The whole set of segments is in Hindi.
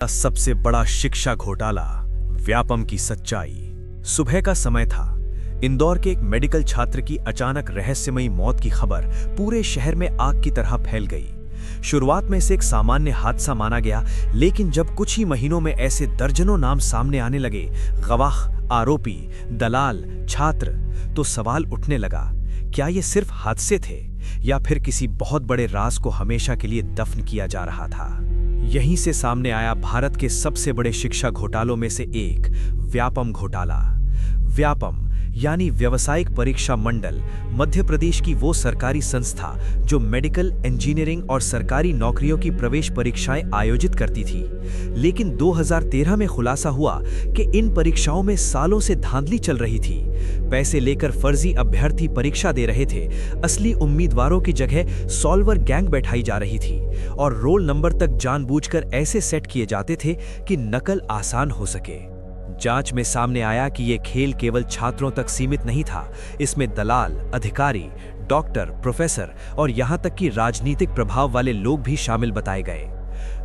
सबसे बड़ा शिक्षा घोटाला, व्यापम की सच्चाई। सुबह का समय था। इंदौर के एक मेडिकल छात्र की अचानक रहस्यमयी मौत की खबर पूरे शहर में आग की तरह फैल गई। शुरुआत में इसे एक सामान्य हादसा माना गया, लेकिन जब कुछ ही महीनों में ऐसे दर्जनों नाम सामने आने लगे, गवाह, आरोपी, दलाल, छात्र, तो सवाल उठने लगा, क्या ये सिर्फ हादसे थे या फिर किसी बहुत बड़े राज को हमेशा के लिए दफन किया जा रहा था। यहीं से सामने आया भारत के सबसे बड़े शिक्षा घोटालों में से एक, व्यापम घोटाला। व्यापम यानी व्यावसायिक परीक्षा मंडल, मध्य प्रदेश की वो सरकारी संस्था जो मेडिकल, इंजीनियरिंग और सरकारी नौकरियों की प्रवेश परीक्षाएं आयोजित करती थी। लेकिन 2013 में खुलासा हुआ कि इन परीक्षाओं में सालों से धांधली चल रही थी। पैसे लेकर फर्जी अभ्यर्थी परीक्षा दे रहे थे, असली उम्मीदवारों की जगह सॉल्वर गैंग बैठाई जा रही थी और रोल नंबर तक जानबूझकर ऐसे सेट किए जाते थे कि नकल आसान हो सके। जांच में सामने आया कि ये खेल केवल छात्रों तक सीमित नहीं था। इसमें दलाल, अधिकारी, डॉक्टर, प्रोफेसर और यहां तक कि राजनीतिक प्रभाव वाले लोग भी शामिल बताए गए।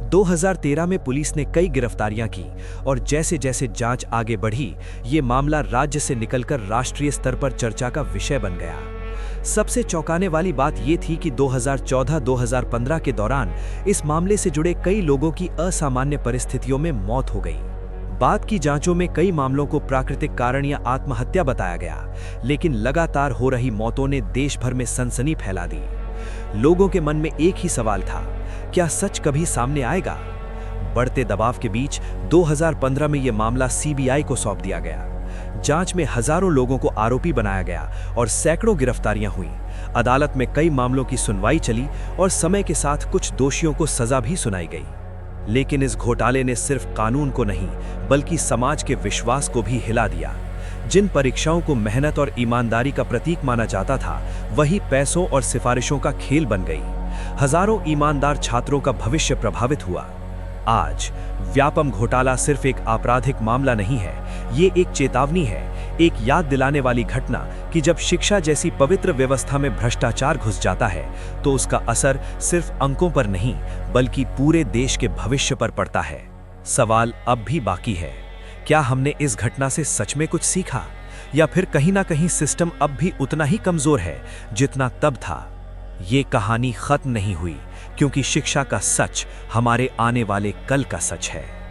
2013 में पुलिस ने कई गिरफ्तारियां की और जैसे जैसे जांच आगे बढ़ी, ये मामला राज्य से निकलकर राष्ट्रीय स्तर पर चर्चा का विषय बन गया। सबसे चौंकाने वाली बात ये थी कि 2014-2015 के दौरान इस मामले से जुड़े कई लोगों की असामान्य परिस्थितियों में मौत हो गई। बाद की जांचों में कई मामलों को प्राकृतिक कारण या आत्महत्या बताया गया, लेकिन लगातार हो रही मौतों ने देश भर में सनसनी फैला दी। लोगों के मन में एक ही सवाल था, क्या सच कभी सामने आएगा? बढ़ते दबाव के बीच 2015 में यह मामला सीबीआई को सौंप दिया गया। जांच में हजारों लोगों को आरोपी बनाया गया और सैकड़ों गिरफ्तारियां हुई। अदालत में कई मामलों की सुनवाई चली और समय के साथ कुछ दोषियों को सजा भी सुनाई गई। लेकिन इस घोटाले ने सिर्फ कानून को नहीं, बल्कि समाज के विश्वास को भी हिला दिया। जिन परीक्षाओं को मेहनत और ईमानदारी का प्रतीक माना जाता था, वही पैसों और सिफारिशों का खेल बन गई। हजारों ईमानदार छात्रों का भविष्य प्रभावित हुआ। आज व्यापम घोटाला सिर्फ एक आपराधिक मामला नहीं है, ये एक चेतावनी है, एक याद दिलाने वाली घटना कि जब शिक्षा जैसी पवित्र व्यवस्था में भ्रष्टाचार घुस जाता है, तो उसका असर सिर्फ अंकों पर नहीं, बल्कि पूरे देश के भविष्य पर पड़ता है। सवाल अब भी बाकी है, क्या हमने इस घटना से सच में कुछ सीखा, या फिर कहीं ना कहीं सिस्टम अब भी उतना ही कमजोर है जितना तब था? ये कहानी खत्म नहीं हुई, क्योंकि शिक्षा का सच हमारे आने वाले कल का सच है।